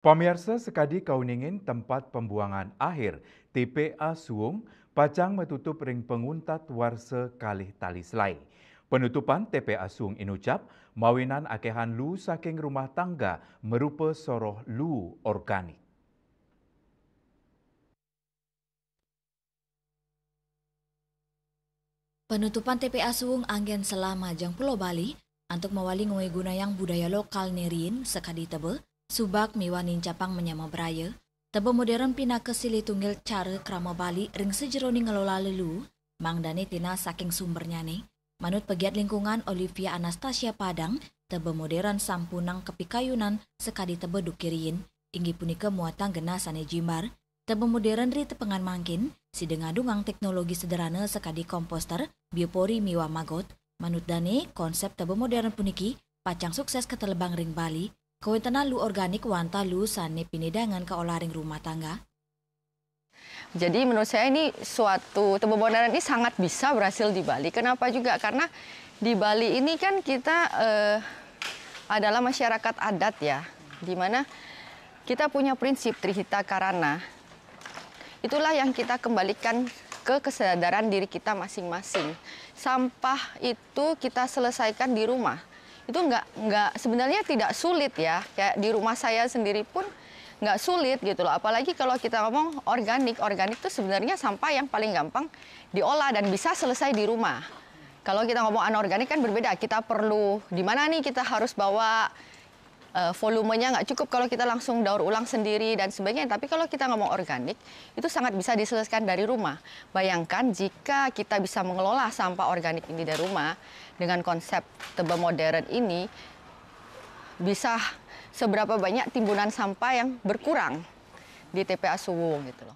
Pamirsa sekadi kauningin tempat pembuangan akhir TPA Suung pacang metutup ring penguntat warsa kalih tali selai. Penutupan TPA Suung inucap mawinan akehan lu saking rumah tangga merupa soroh lu organik. Penutupan TPA Suung anggen selama jang Pulau Bali untuk mewali ngoi gunayang budaya lokal nerin sekadi tebe, subak miwanin capang menyama beraya, tebe modern pina kesili tunggil cara krama Bali ring sejeroni ngelola lelu, mangdane tina saking sumbernya nih. Manut pegiat lingkungan Olivia Anastasia Padang, tebe modern sampunang kepikayunan sekadi tebe dukirin, inggi punika muatan genasane jimbar, tebe modern ri tepengan mangkin, si dengadungang teknologi sederhana sekadi komposter, biopori miwa magot, manut dane konsep tebe modern puniki, pacang sukses ketelebang ring Bali, kawentenan lu organik wanta lu sane pinidangan ke olah ring rumah tangga. Jadi menurut saya ini suatu tebe modern ini sangat bisa berhasil di Bali. Kenapa juga? Karena di Bali ini kan kita adalah masyarakat adat ya, di mana kita punya prinsip Trihita Karana. Itulah yang kita kembalikan ke kesadaran diri kita masing-masing. Sampah itu kita selesaikan di rumah. Itu nggak sebenarnya tidak sulit ya. Kayak di rumah saya sendiri pun nggak sulit gitu loh. Apalagi kalau kita ngomong organik. Organik itu sebenarnya sampah yang paling gampang diolah dan bisa selesai di rumah. Kalau kita ngomong anorganik kan berbeda. Kita perlu di mana nih kita harus bawa volumenya nggak cukup kalau kita langsung daur ulang sendiri dan sebagainya. Tapi kalau kita ngomong organik, itu sangat bisa diselesaikan dari rumah. Bayangkan jika kita bisa mengelola sampah organik ini dari rumah, dengan konsep tebe modern ini, bisa seberapa banyak timbunan sampah yang berkurang di TPA Suwung gitu loh.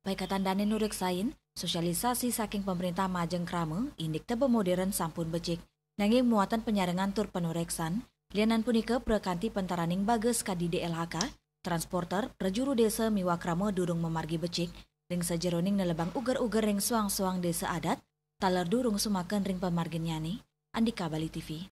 Baik kata Dane Nurek Sain, sosialisasi saking pemerintah Majeng Krame, indik tebe modern sampun becik, nanging muatan penyarengan tur penureksan, lianan punika prekanti pentaraning bages kadi DLHK, transporter, prejuru desa miwa krama durung memargi becik, ring sajeroning nelebang uger-uger ring suang-suang desa adat, taler durung sumaken ring pemargin nyani, Andika Bali TV.